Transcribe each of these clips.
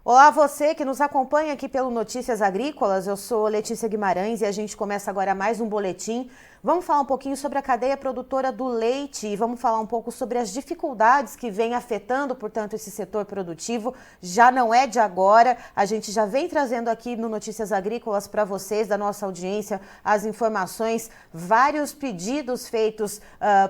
Olá, você que nos acompanha aqui pelo Notícias Agrícolas. Eu sou Letícia Guimarães e a gente começa agora mais um boletim. Vamos falar um pouquinho sobre a cadeia produtora do leite e vamos falar um pouco sobre as dificuldades que vem afetando, portanto, esse setor produtivo. Já não é de agora, a gente já vem trazendo aqui no Notícias Agrícolas para vocês, da nossa audiência, as informações, vários pedidos feitos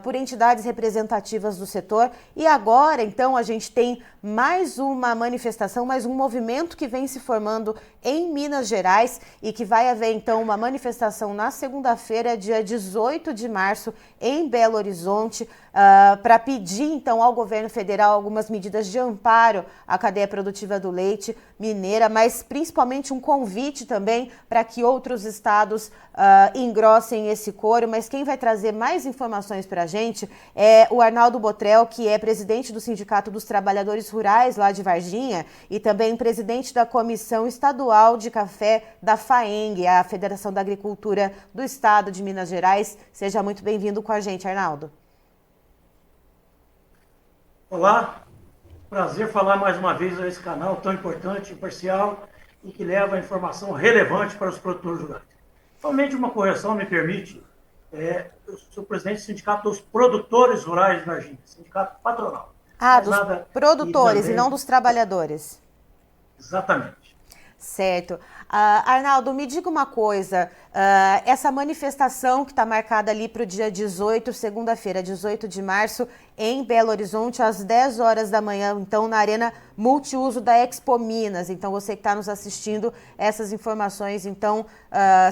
por entidades representativas do setor. E agora, então, a gente tem mais uma manifestação, mais um movimento que vem se formando em Minas Gerais e que vai haver, então, uma manifestação na segunda-feira, dia 18 de março, em Belo Horizonte, para pedir, então, ao governo federal algumas medidas de amparo à cadeia produtiva do leite mineira, mas principalmente um convite também para que outros estados engrossem esse coro. Mas quem vai trazer mais informações para a gente é o Arnaldo Botrel, que é presidente do Sindicato dos Trabalhadores Rurais lá de Varginha e também presidente da Comissão Estadual de Café da FAENG, a Federação da Agricultura do Estado de Minas Gerais. Seja muito bem-vindo com a gente, Arnaldo. Olá, prazer falar mais uma vez a esse canal tão importante, imparcial e que leva informação relevante para os produtores rurais. Somente uma correção me permite, eu sou presidente do Sindicato dos Produtores Rurais de Varginha, sindicato patronal. Dos produtores e não dos trabalhadores. Exatamente. Certo. Arnaldo, me diga uma coisa, essa manifestação que está marcada ali para o dia 18, segunda-feira, 18 de março, em Belo Horizonte, às 10 horas da manhã, então, na Arena Multiuso da Expo Minas. Então, você que está nos assistindo, essas informações, então,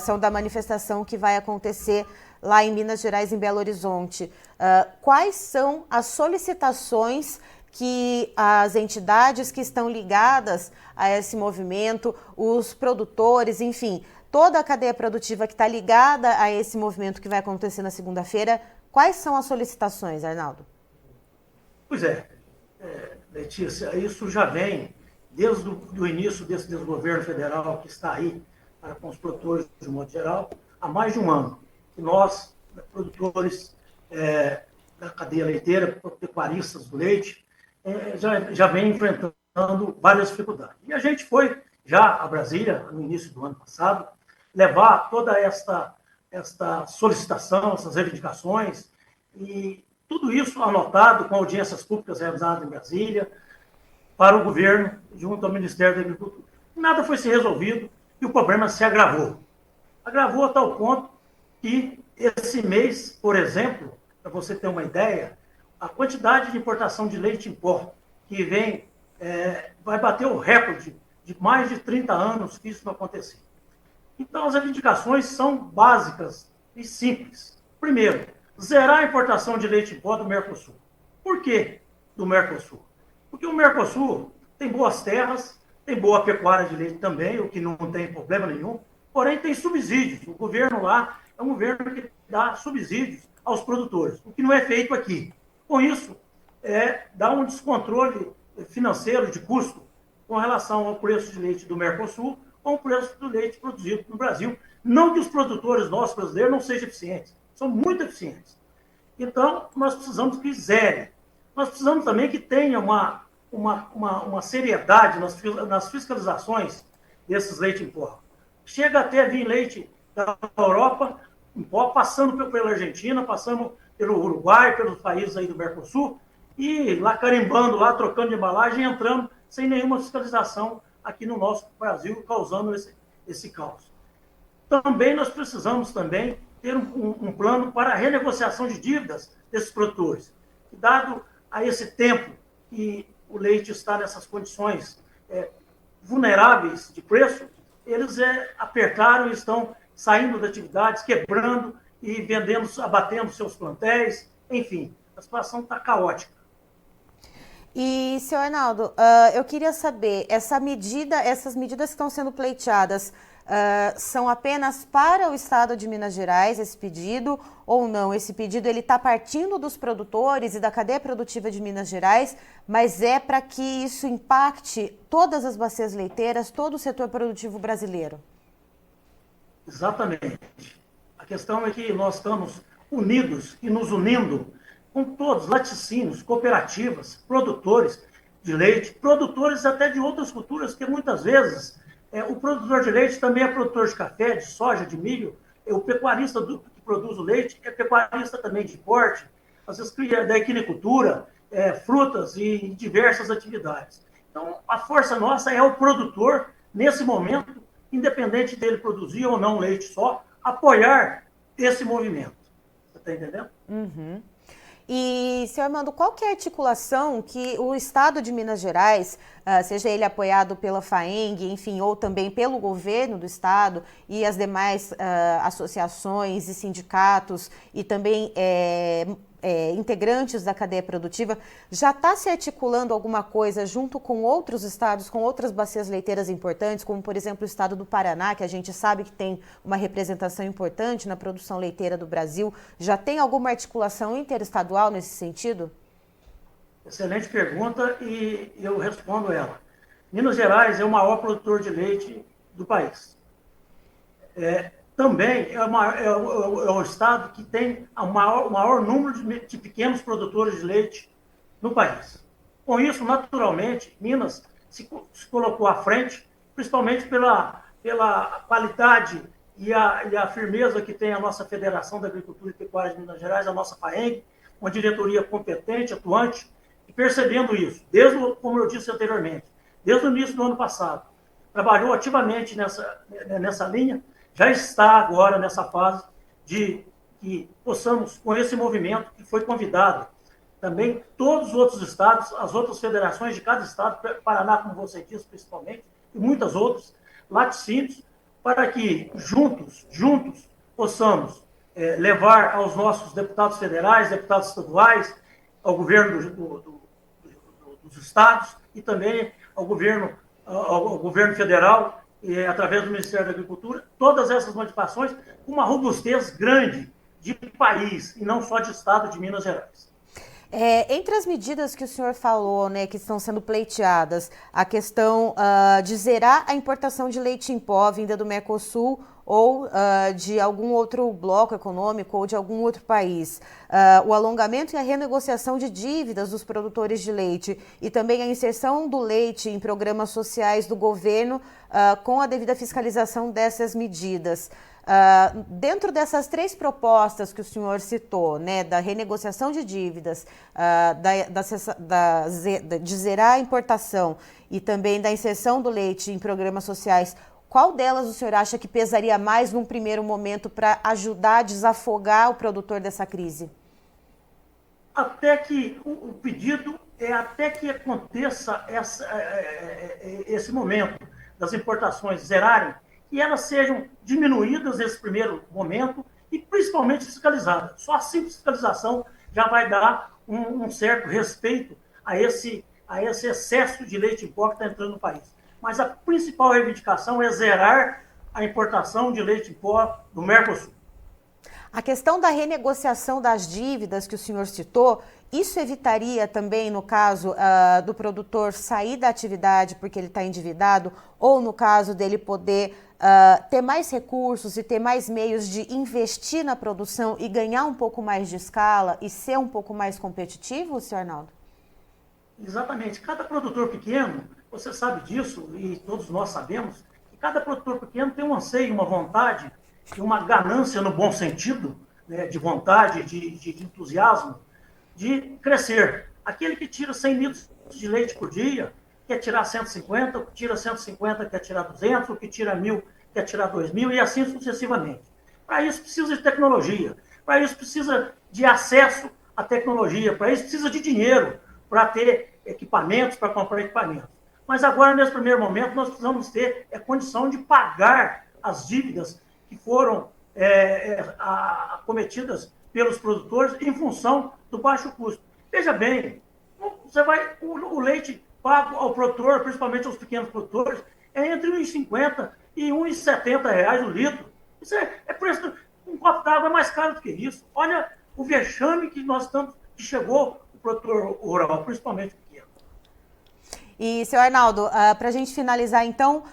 são da manifestação que vai acontecer lá em Minas Gerais, em Belo Horizonte. Quais são as solicitações que as entidades que estão ligadas a esse movimento, os produtores, enfim, toda a cadeia produtiva que está ligada a esse movimento que vai acontecer na segunda-feira, quais são as solicitações, Arnaldo? Pois Letícia, isso já vem desde o início desse desgoverno federal que está aí para com os produtores de modo geral, há mais de um ano, que nós, produtores da cadeia leiteira, pecuaristas do leite, já vem enfrentando várias dificuldades. E a gente foi já a Brasília, no início do ano passado, levar toda esta solicitação, essas reivindicações, e tudo isso anotado com audiências públicas realizadas em Brasília, para o governo, junto ao Ministério da Agricultura. Nada foi se resolvido e o problema se agravou. Agravou a tal ponto que esse mês, por exemplo, para você ter uma ideia, a quantidade de importação de leite em pó que vem vai bater o recorde de mais de 30 anos que isso não acontecia. Então, as reivindicações são básicas e simples. Primeiro, zerar a importação de leite em pó do Mercosul. Por que do Mercosul? Porque o Mercosul tem boas terras, tem boa pecuária de leite também, o que não tem problema nenhum, porém tem subsídios. O governo lá é um governo que dá subsídios aos produtores, o que não é feito aqui. Com isso, dá um descontrole financeiro de custo com relação ao preço de leite do Mercosul com o preço do leite produzido no Brasil. Não que os produtores nossos brasileiros não sejam eficientes, são muito eficientes. Então, nós precisamos que zere. Nós precisamos também que tenha uma seriedade nas fiscalizações desses leites em pó. Chega até a vir leite da Europa em pó, passando pela Argentina, passando pelo Uruguai, pelos países aí do Mercosul, e lá carimbando, lá trocando de embalagem, entrando sem nenhuma fiscalização aqui no nosso Brasil, causando esse caos. Também nós precisamos também ter um plano para a renegociação de dívidas desses produtores. Dado a esse tempo que o leite está nessas condições vulneráveis de preço, eles apertaram e estão saindo das atividades, quebrando e vendendo, abatendo seus plantéis, enfim, a situação está caótica. E, senhor Arnaldo, eu queria saber, essas medidas que estão sendo pleiteadas são apenas para o estado de Minas Gerais, esse pedido, ou não? Esse pedido está partindo dos produtores e da cadeia produtiva de Minas Gerais, mas é para que isso impacte todas as bacias leiteiras, todo o setor produtivo brasileiro? Exatamente. A questão é que nós estamos unidos e nos unindo com todos, laticínios, cooperativas, produtores, de leite, produtores até de outras culturas, que muitas vezes o produtor de leite também é produtor de café, de soja, de milho. O pecuarista que produz o leite é pecuarista também de corte, às vezes cria da equinicultura, frutas e diversas atividades. Então, a força nossa é o produtor, nesse momento, independente dele produzir ou não leite só, apoiar esse movimento. Você está entendendo? Uhum. E, senhor Armando, qual que é a articulação que o Estado de Minas Gerais, seja ele apoiado pela FAENG, enfim, ou também pelo governo do Estado e as demais associações e sindicatos e também integrantes da cadeia produtiva, já está se articulando alguma coisa junto com outros estados, com outras bacias leiteiras importantes, como, por exemplo, o estado do Paraná, que a gente sabe que tem uma representação importante na produção leiteira do Brasil. Já tem alguma articulação interestadual nesse sentido? Excelente pergunta e eu respondo ela. Minas Gerais é o maior produtor de leite do país. Também é o estado que tem o maior número de pequenos produtores de leite no país. Com isso, naturalmente, Minas se colocou à frente, principalmente pela qualidade e a firmeza que tem a nossa Federação da Agricultura e Pecuária de Minas Gerais, a nossa FAENG, uma diretoria competente, atuante, e percebendo isso, como eu disse anteriormente, desde o início do ano passado, trabalhou ativamente nessa linha, já está agora nessa fase de que possamos, com esse movimento que foi convidado, também todos os outros estados, as outras federações de cada estado, Paraná, como você disse, principalmente, e muitas outras, laticínios, para que juntos possamos levar aos nossos deputados federais, deputados estaduais, ao governo dos estados e também ao governo federal, através do Ministério da Agricultura, todas essas modificações com uma robustez grande de país e não só de estado de Minas Gerais. Entre as medidas que o senhor falou, né, que estão sendo pleiteadas, a questão de zerar a importação de leite em pó vinda do Mercosul ou de algum outro bloco econômico ou de algum outro país, o alongamento e a renegociação de dívidas dos produtores de leite e também a inserção do leite em programas sociais do governo com a devida fiscalização dessas medidas. Dentro dessas três propostas que o senhor citou, né, da renegociação de dívidas, de zerar a importação e também da inserção do leite em programas sociais, qual delas o senhor acha que pesaria mais num primeiro momento para ajudar a desafogar o produtor dessa crise? Até que o pedido até que aconteça esse momento das importações zerarem, e elas sejam diminuídas nesse primeiro momento e principalmente fiscalizadas. Só a simples fiscalização já vai dar um certo respeito a esse excesso de leite em pó que está entrando no país. Mas a principal reivindicação é zerar a importação de leite em pó do Mercosul. A questão da renegociação das dívidas que o senhor citou, isso evitaria também, no caso do produtor sair da atividade porque ele está endividado, ou no caso dele poder ter mais recursos e ter mais meios de investir na produção e ganhar um pouco mais de escala e ser um pouco mais competitivo, senhor Arnaldo? Exatamente. Cada produtor pequeno, você sabe disso e todos nós sabemos, que cada produtor pequeno tem um anseio, uma vontade, uma ganância no bom sentido, né, de vontade, de entusiasmo, de crescer. Aquele que tira 100 litros de leite por dia, quer tirar 150, o que tira 150 quer tirar 200, o que tira 1.000 quer tirar 2.000 e assim sucessivamente. Para isso precisa de tecnologia, para isso precisa de acesso à tecnologia, para isso precisa de dinheiro, para ter equipamentos, para comprar equipamentos. Mas agora, nesse primeiro momento, nós precisamos ter condição de pagar as dívidas que foram cometidas pelos produtores em função do baixo custo. Veja bem, o leite pago ao produtor, principalmente aos pequenos produtores, é entre R$ 1,50 e R$ 1,70 o litro. Isso é preço. Um copo d'água é mais caro do que isso. Olha o vexame que que chegou o produtor rural, principalmente pequeno. E, senhor Arnaldo, para a gente finalizar, então,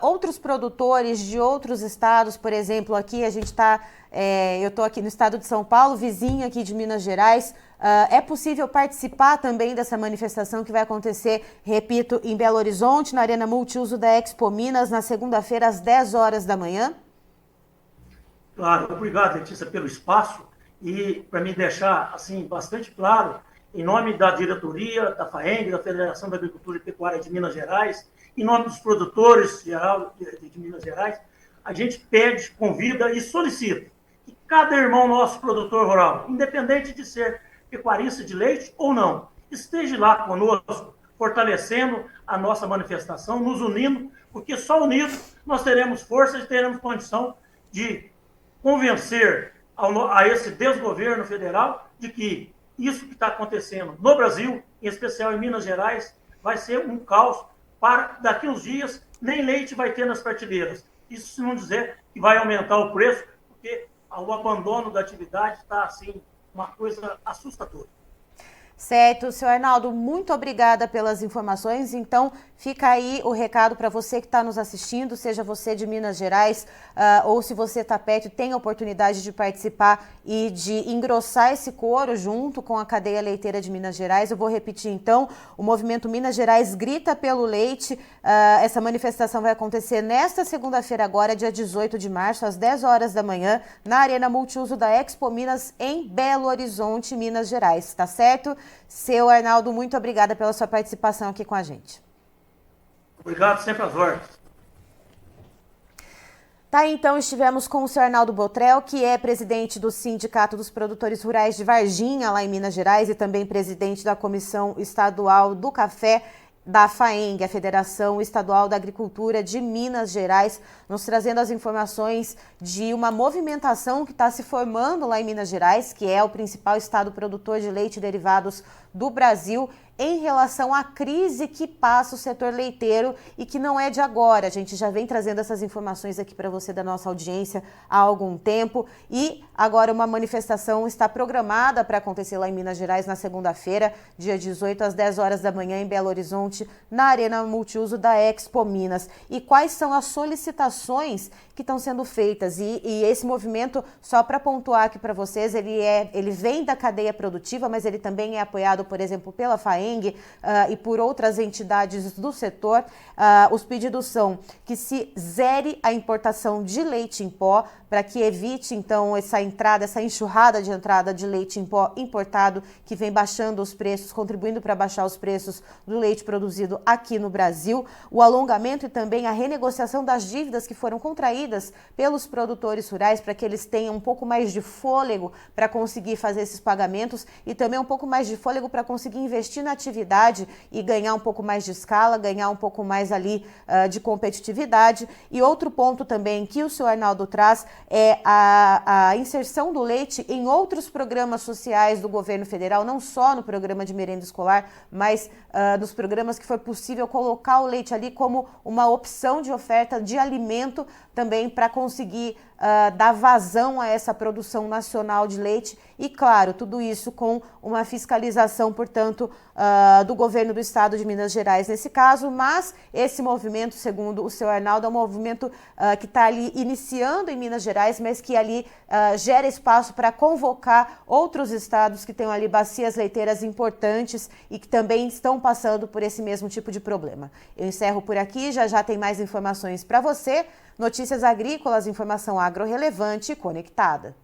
outros produtores de outros estados, por exemplo, aqui a gente está, eu estou aqui no estado de São Paulo, vizinho aqui de Minas Gerais. É possível participar também dessa manifestação que vai acontecer, repito, em Belo Horizonte, na Arena Multiuso da Expo Minas, na segunda-feira, às 10 horas da manhã? Claro, obrigado, Letícia, pelo espaço. E para me deixar assim bastante claro, em nome da diretoria, da FAENG, da Federação da Agricultura e Pecuária de Minas Gerais, em nome dos produtores geral de Minas Gerais, a gente pede, convida e solicita que cada irmão nosso produtor rural, independente de ser pecuarista de leite ou não, esteja lá conosco, fortalecendo a nossa manifestação, nos unindo, porque só unidos nós teremos força e teremos condição de convencer a esse desgoverno federal de que isso que está acontecendo no Brasil, em especial em Minas Gerais, vai ser um caos para daqui uns dias nem leite vai ter nas prateleiras. Isso se não dizer que vai aumentar o preço, porque o abandono da atividade está assim uma coisa assustadora. Certo, senhor Arnaldo, muito obrigada pelas informações. Então, fica aí o recado para você que está nos assistindo, seja você de Minas Gerais ou se você está perto, tem a oportunidade de participar e de engrossar esse coro junto com a cadeia leiteira de Minas Gerais. Eu vou repetir então, o movimento Minas Gerais grita pelo leite. Essa manifestação vai acontecer nesta segunda-feira agora, dia 18 de março, às 10 horas da manhã, na Arena Multiuso da Expo Minas, em Belo Horizonte, Minas Gerais, tá certo? Seu Arnaldo, muito obrigada pela sua participação aqui com a gente. Obrigado, sempre às ordens. Tá, então estivemos com o senhor Arnaldo Botrel, que é presidente do Sindicato dos Produtores Rurais de Varginha, lá em Minas Gerais, e também presidente da Comissão Estadual do Café da FAENG, a Federação Estadual da Agricultura de Minas Gerais, nos trazendo as informações de uma movimentação que está se formando lá em Minas Gerais, que é o principal estado produtor de leite e derivados do Brasil, em relação à crise que passa o setor leiteiro e que não é de agora. A gente já vem trazendo essas informações aqui para você da nossa audiência há algum tempo e agora uma manifestação está programada para acontecer lá em Minas Gerais na segunda-feira, dia 18, às 10 horas da manhã, em Belo Horizonte, na Arena Multiuso da Expo Minas. E quais são as solicitações que estão sendo feitas? E esse movimento, só para pontuar aqui para vocês, ele vem da cadeia produtiva, mas ele também é apoiado, por exemplo, pela FAENG, e por outras entidades do setor. Os pedidos são que se zere a importação de leite em pó, para que evite, então, essa enxurrada de entrada de leite em pó importado, que vem baixando os preços, contribuindo para baixar os preços do leite produzido aqui no Brasil. O alongamento e também a renegociação das dívidas que foram contraídas pelos produtores rurais, para que eles tenham um pouco mais de fôlego para conseguir fazer esses pagamentos e também um pouco mais de fôlego para conseguir investir na atividade e ganhar um pouco mais de escala, ganhar um pouco mais ali de competitividade. E outro ponto também que o senhor Arnaldo traz é a inserção do leite em outros programas sociais do governo federal, não só no programa de merenda escolar, mas nos programas que foi possível colocar o leite ali como uma opção de oferta de alimento também para conseguir dar vazão a essa produção nacional de leite e, claro, tudo isso com uma fiscalização, portanto, do governo do estado de Minas Gerais nesse caso, mas esse movimento, segundo o senhor Arnaldo, é um movimento que está ali iniciando em Minas Gerais, mas que ali gera espaço para convocar outros estados que tenham ali bacias leiteiras importantes e que também estão passando por esse mesmo tipo de problema. Eu encerro por aqui, já tem mais informações para você. Notícias agrícolas, informação agro relevante e conectada.